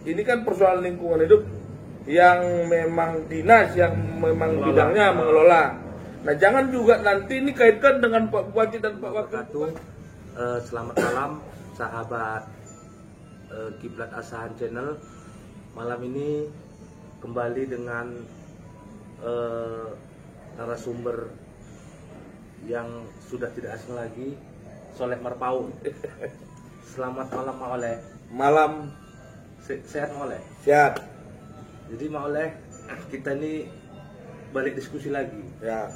Ini kan persoalan lingkungan hidup yang memang dinas yang memang bidangnya mengelola. Nah, jangan juga nanti ini kaitkan dengan Pak Bupati dan Pak Wakil Bupati. Selamat malam sahabat Kiblat Asahan Channel. Malam ini kembali dengan narasumber yang sudah tidak asing lagi, Soleh Marpaung. Selamat malam Mak Oleh. Malam. Sehat Mak Oleh? Sehat. Jadi Mak Oleh, kita ini balik diskusi lagi. Ya,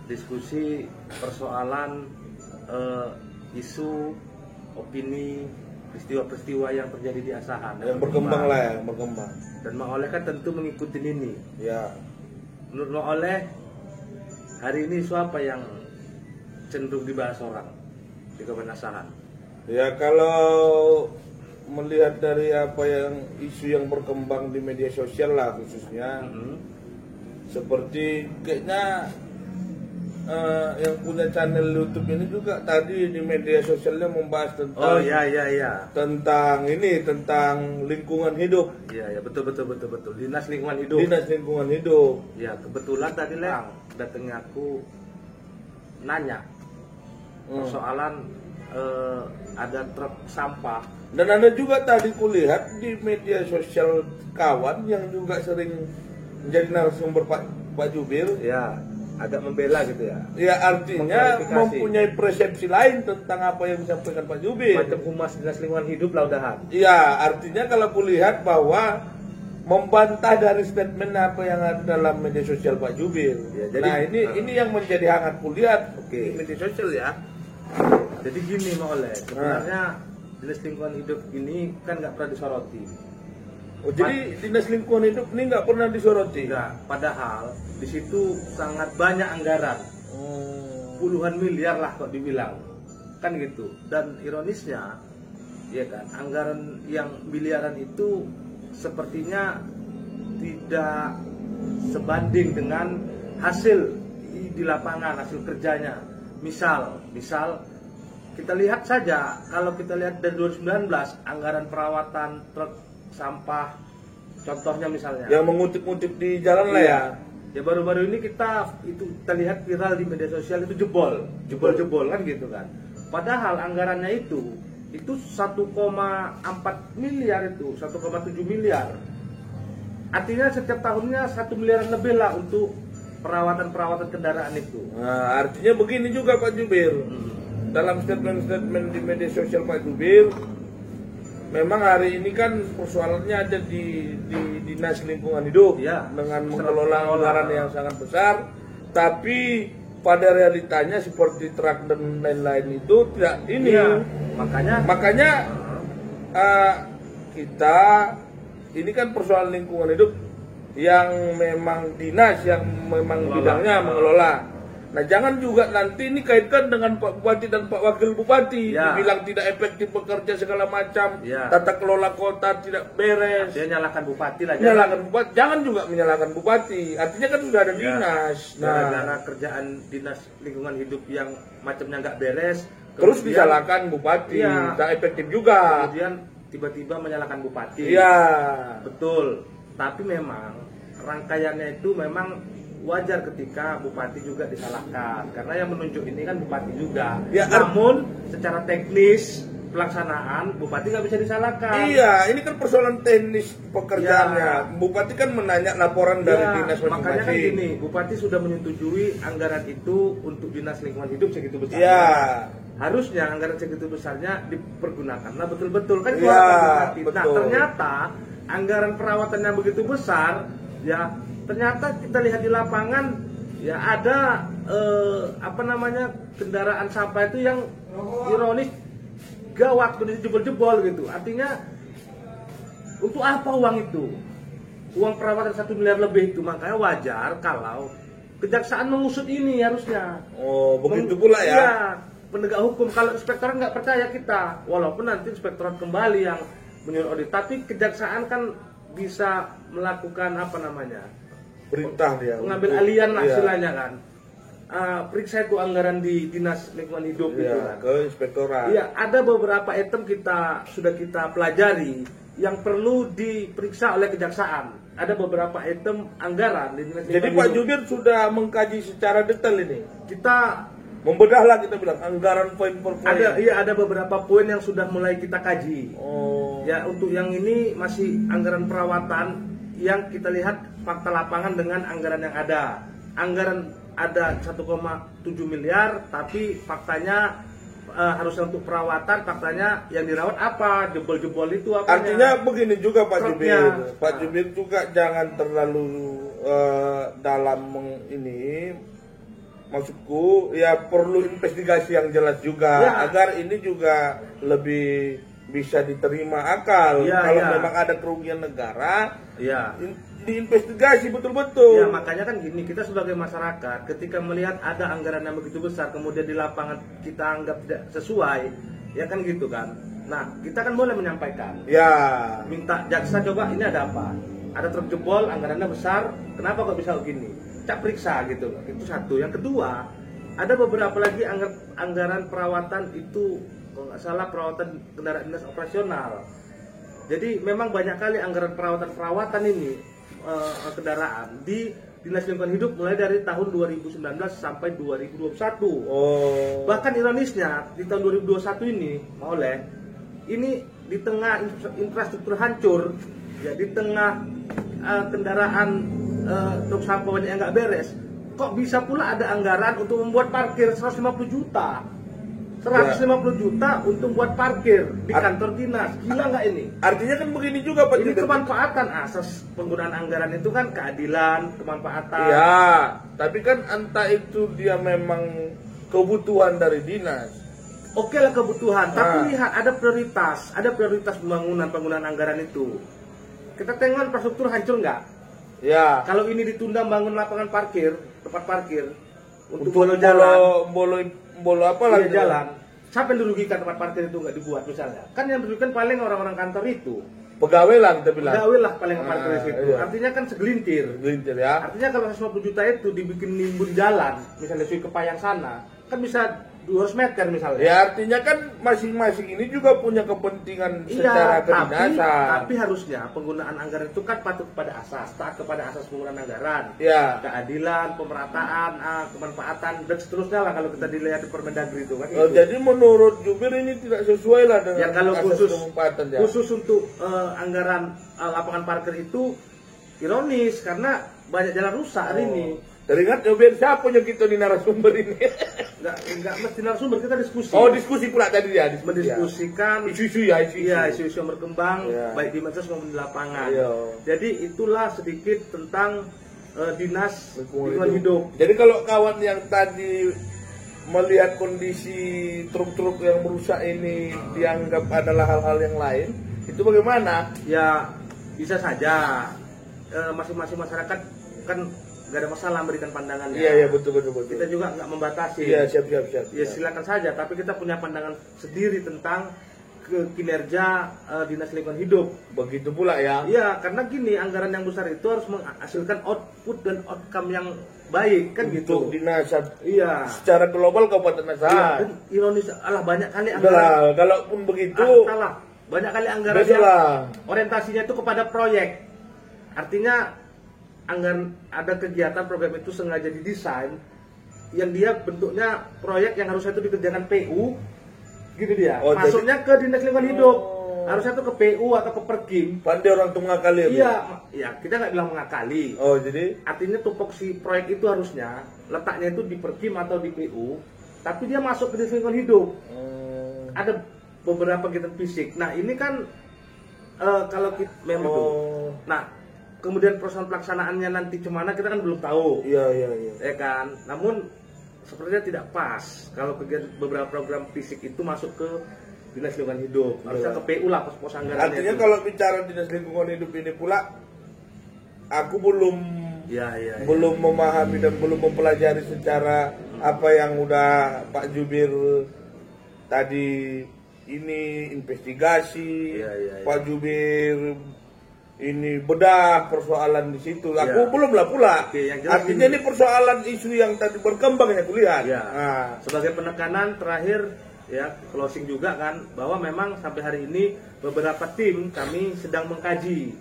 Diskusi persoalan isu, opini, peristiwa-peristiwa yang terjadi di Asahan. Yang berkembang lah, yang berkembang. Dan Mak Oleh kan tentu mengikuti ini. Ya. Menurut Mak Oleh, hari ini isu apa yang cenderung dibahas orang di Kabupaten Asahan? Ya, kalau melihat dari apa yang isu yang berkembang di media sosial lah khususnya, seperti kayaknya yang punya channel YouTube ini juga tadi di media sosialnya membahas tentang tentang lingkungan hidup. Iya, betul. Dinas lingkungan hidup. Dinas lingkungan hidup. Ya, kebetulan tadi datangnya aku nanya persoalan ada truk sampah. Dan ada juga tadi kulihat di media sosial kawan yang juga sering menjadi narasumber Pak Jubir. Ya, agak membela gitu ya. Ya, artinya mempunyai persepsi lain tentang apa yang disampaikan Pak Jubir. Macam humas Dinas Lingkungan Hidup laudahan. Ya, artinya kalau kulihat bahwa membantah dari statement apa yang ada dalam media sosial Pak Jubir. Ya, jadi, nah, ini yang menjadi hangat kulihat di media sosial ya. Jadi gini Mak Oleh, sebenarnya Dinas Lingkungan Hidup ini kan nggak pernah disoroti. Oh, jadi Dinas Lingkungan Hidup ini nggak pernah disoroti? Enggak, padahal di situ sangat banyak anggaran. Puluhan miliar lah kok dibilang. Kan gitu. Dan ironisnya, ya kan, anggaran yang miliaran itu sepertinya tidak sebanding dengan hasil di lapangan, hasil kerjanya. Misal kita lihat saja, kalau kita lihat dari 2019 anggaran perawatan truk sampah, contohnya misalnya yang mengutip-utip di jalan lah ya. Ya baru-baru ini kita lihat viral di media sosial itu jebol kan gitu kan. Padahal anggarannya itu 1,4 miliar itu 1,7 miliar. Artinya setiap tahunnya 1 miliar lebih lah untuk perawatan kendaraan itu. Nah, artinya begini juga Pak Jubir. Dalam statement di media sosial Pak Jubir, memang hari ini kan persoalannya ada di Dinas Lingkungan Hidup ya, dengan mengelola anggaran yang sangat besar, tapi pada realitanya seperti truk dan lain-lain itu tidak ini. Ya, makanya kita ini kan persoalan lingkungan hidup yang memang dinas yang memang bidangnya mengelola. Nah, jangan juga nanti ini kaitkan dengan Pak Bupati dan Pak Wakil Bupati. Ya. Dibilang tidak efektif bekerja segala macam, tata kelola kota tidak beres. Dia nyalakan Bupati lah. Jangan juga menyalahkan Bupati. Artinya kan sudah ada dinas. Nah, kerjaan Dinas Lingkungan Hidup yang macamnya nggak beres, terus disalahkan Bupati. Tak efektif juga. Kemudian tiba-tiba menyalahkan Bupati. Iya. Betul. Tapi memang rangkaiannya itu memang wajar ketika Bupati juga disalahkan, karena yang menunjuk ini kan Bupati juga. Ya, namun secara teknis pelaksanaan Bupati nggak bisa disalahkan. Iya, ini kan persoalan teknis pekerjaannya. Bupati kan menanya laporan dari dinas masing-masing. Makanya kan gini, Bupati sudah menyetujui anggaran itu untuk Dinas Lingkungan Hidup segitu besarnya. Ya. Harusnya anggaran segitu besarnya dipergunakanlah betul-betul kan Bupati. Nah, ternyata anggaran perawatannya begitu besar, ya ternyata kita lihat di lapangan ya ada kendaraan sampah itu yang ironis gawat jebol-jebol gitu. Artinya untuk apa uang itu? Uang perawatan 1 miliar lebih itu. Makanya wajar kalau kejaksaan mengusut ini harusnya. Oh, begitu pula ya. Iya, penegak hukum. Kalau inspektorat nggak percaya kita, walaupun nanti inspektorat kembali yang menyuruh audit, tapi kejaksaan kan bisa melakukan perintah dia mengambil alian lah istilahnya kan. Periksa itu anggaran di Dinas Lingkungan Hidup gitu kan. Ke inspektorat. Iya, ada beberapa item sudah kita pelajari yang perlu diperiksa oleh kejaksaan. Ada beberapa item anggaran di Dinas Jadi Lingkungan Pak Hidup. Jubir sudah mengkaji secara detail ini. Kita Membedahlah kita bilang anggaran poin per poin. ada beberapa poin yang sudah mulai kita kaji. Oh. Ya, untuk yang ini masih anggaran perawatan yang kita lihat fakta lapangan dengan anggaran yang ada. Anggaran ada 1,7 miliar, tapi faktanya harusnya untuk perawatan, faktanya yang dirawat apa? Jebol-jebol itu apa? Artinya begini juga Pak Truknya. Jubir. Pak Jubir juga jangan terlalu dalam ini. Maksudku ya perlu investigasi yang jelas juga Ya. agar ini juga lebih bisa diterima akal. Ya, Kalau ya. memang ada kerugian negara, Ya. diinvestigasi betul-betul. Ya, makanya kan gini, kita sebagai masyarakat ketika melihat ada anggaran yang begitu besar kemudian di lapangan kita anggap tidak sesuai, ya kan gitu kan. Nah, kita kan boleh menyampaikan. Ya. Minta jaksa, coba ini ada apa? Ada truk jebol, anggarannya besar, kenapa kok bisa begini? Cak periksa gitu loh. Itu satu. Yang kedua, ada beberapa lagi anggaran perawatan itu, kalau nggak salah perawatan kendaraan dinas operasional. Jadi memang banyak kali anggaran perawatan ini kendaraan di Dinas Lingkungan Hidup mulai dari tahun 2019 sampai 2021. Oh. Bahkan ironisnya di tahun 2021 ini, ini di tengah infrastruktur hancur, ya di tengah kendaraan truk sampah banyak yang nggak beres, kok bisa pula ada anggaran untuk membuat parkir 150 juta. 150 juta untuk buat parkir di kantor dinas. Gila nggak ini? Artinya kan begini juga Pak Ini Jubir. kemanfaatan asas penggunaan anggaran itu kan keadilan, kemanfaatan. Iya, tapi kan entah itu dia memang kebutuhan dari dinas. Oke lah kebutuhan, tapi Nah. lihat ada prioritas penggunaan anggaran itu. Kita tengok infrastruktur hancur nggak? Ya. Kalau ini ditunda bangun lapangan parkir, tempat parkir untuk bolo jalan, bolo apa lagi iya, jalan. Siapa yang dirugikan tempat parkir itu nggak dibuat misalnya? Kan yang dirugikan paling orang-orang kantor itu. Pegawai lah kita bilang. Pegawai lah paling parkir di situ. Iya. Artinya kan segelintir. Gelintir ya. Artinya kalau 150 juta itu dibikin nimbun jalan, misalnya Sui Kepayang sana, kan bisa 200 meter misalnya. Ya artinya kan masing-masing ini juga punya kepentingan secara kedinasan. tapi harusnya penggunaan anggaran itu kan patuh kepada asas, taat kepada asas penggunaan anggaran. Ya. Keadilan, pemerataan, kemanfaatan dan seterusnya lah kalau kita dilihat di Permendagri itu kan. Oh, gitu. jadi menurut Jubir ini tidak sesuai lah dengan Ya kalau asas khusus kemanfaatan, ya. khusus untuk anggaran lapangan parkir itu ironis karena banyak jalan rusak hari ini. Teringat Jubir siapa yang kita di narasumber ini? Enggak mesti narasumber, kita diskusi. Oh, diskusi pula tadi ya, Mendiskusikan isu-isu ya, isu-isu. iya, isu-isu yang berkembang Iya. baik di medsos maupun di lapangan. Iya. Jadi itulah sedikit tentang Dinas Lingkungan Lingkungan Hidup. Jadi kalau kawan yang tadi melihat kondisi truk-truk yang merusak ini dianggap adalah hal-hal yang lain, itu bagaimana? Ya bisa saja masing-masing masyarakat kan nggak ada masalah memberikan pandangannya. Iya, betul. Kita juga nggak membatasi. Iya, siap. Ya silakan saja, tapi kita punya pandangan sendiri tentang kinerja Dinas Lingkungan Hidup. Begitu pula ya. Iya, karena gini, anggaran yang besar itu harus menghasilkan output dan outcome yang baik kan Untuk gitu. dinasan. Iya. Secara global Kabupaten Iya, Nasahan. dan ironis banyak kali Udah anggaran. lah, kalaupun begitu, Salah. Banyak kali anggaran betul yang lah. orientasinya itu kepada proyek. Artinya anggaran ada kegiatan program itu sengaja didesain yang dia bentuknya proyek yang harusnya itu dikerjakan PU gitu dia. Oh, Masuknya ke Dinas Lingkungan Hidup. Oh. Harusnya itu ke PU atau ke Perkim. Pandai orang tua mengakali. Iya, kita nggak bilang mengakali. Oh, jadi Artinya tupoksi proyek itu harusnya letaknya itu di Perkim atau di PU, tapi dia masuk ke Dinas Lingkungan Hidup. Ada beberapa kegiatan fisik. Nah, ini kan kalau kita memang itu. Nah, kemudian proses pelaksanaannya nanti gimana kita kan belum tahu. Iya. Ya kan? Namun sepertinya tidak pas kalau kegiatan beberapa program fisik itu masuk ke Dinas Lingkungan Hidup. Harusnya ke PU lah pos anggarannya. Artinya itu. kalau bicara Dinas Lingkungan Hidup ini pula, aku belum belum memahami dan belum mempelajari secara apa yang udah Pak Jubir tadi ini investigasi, Iya. Pak Jubir ini bedah persoalan di situ. Aku Iya. belum lah pula. Oke, yang jelas Artinya ini persoalan isu yang tadi berkembang yang kulihat. Iya. Nah, Sebagai penekanan terakhir ya closing juga kan bahwa memang sampai hari ini beberapa tim kami sedang mengkaji,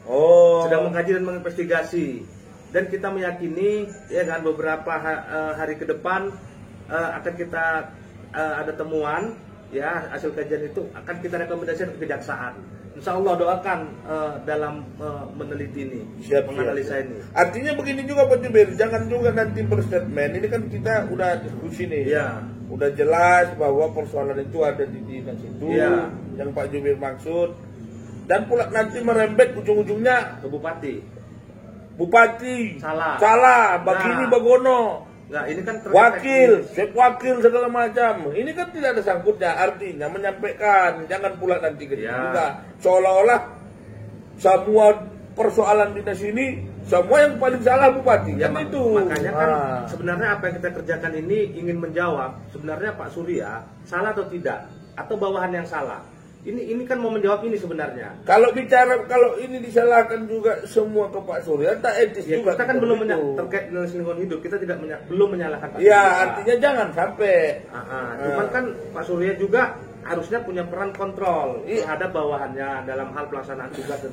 dan menginvestigasi, dan kita meyakini ya kan beberapa hari ke depan akan kita ada temuan ya, hasil kajian itu akan kita rekomendasikan ke kejaksaan. Insya Allah doakan dalam meneliti ini, menganalisa ini. Artinya begini juga Pak Jubir, jangan juga nanti berstatement. Ini kan kita udah diskusi nih, udah jelas bahwa persoalan itu ada di dinas itu, yang Pak Jubir maksud, dan pula nanti merembet ujung-ujungnya ke bupati, salah, begini bagono. Nah, ini kan wakil segala macam. Ini kan tidak ada sangkutnya. Artinya menyampaikan, jangan pula nanti juga seolah-olah semua persoalan dinas ini semua yang paling salah bupati. Ya, kan itu. Makanya kan sebenarnya apa yang kita kerjakan ini ingin menjawab sebenarnya Pak Surya salah atau tidak, atau bawahan yang salah. Ini kan mau menjawab ini sebenarnya. Kalau ini disalahkan juga semua ke Pak Surya, tak etis ya, juga. Kita kan belum terkait dengan lingkungan hidup, kita belum menyalahkan Pak Surya. Ya, artinya jangan sampai. Cuman kan Pak Surya juga harusnya punya peran kontrol terhadap bawahannya dalam hal pelaksanaan tugas dan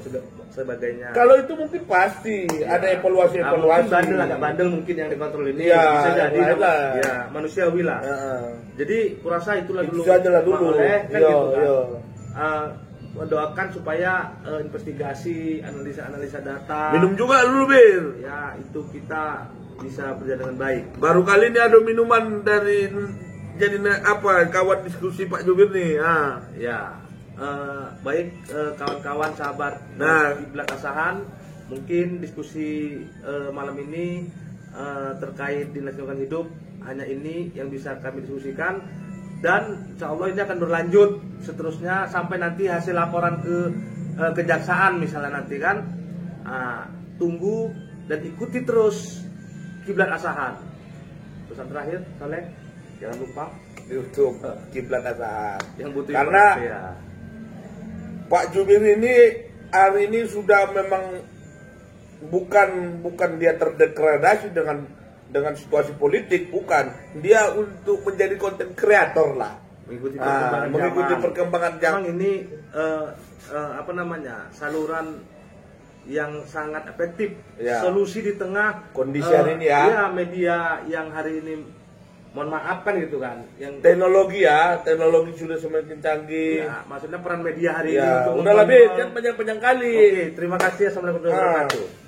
sebagainya. Kalau itu mungkin pasti ada evaluasi. Mungkin agak bandel mungkin yang dikontrol ini. Bisa jadi ya manusiawi lah. Jadi kurasa itulah dulu. Kan gitu kan. Mendoakan supaya investigasi, analisa data. Minum juga dulu, Bir. Ya, itu kita bisa berjalan dengan baik. Baru kali ini ada minuman dari jadi kawan diskusi Pak Jubir nih. Baik kawan-kawan sahabat Kiblat Asahan, mungkin diskusi malam ini terkait dinas lingkungan hidup hanya ini yang bisa kami diskusikan. Dan insya Allah ini akan berlanjut seterusnya sampai nanti hasil laporan ke kejaksaan misalnya nanti kan. Tunggu dan ikuti terus Kiblat Asahan. Pesan terakhir, Saleh, jangan lupa YouTube Kiblat Asahan. Karena Pak Jubir ini hari ini sudah memang bukan dia terdegradasi dengan situasi politik, bukan. Dia untuk menjadi konten kreator lah, mengikuti perkembangan zaman. Memang ini saluran yang sangat efektif, solusi di tengah kondisi hari ini media yang hari ini mohon maaf kan gitu kan, yang teknologi sudah semakin canggih. Maksudnya peran media hari ini udah lebih kan banyak kali. Terima kasih. Assalamualaikum warahmatullahi wabarakatuh.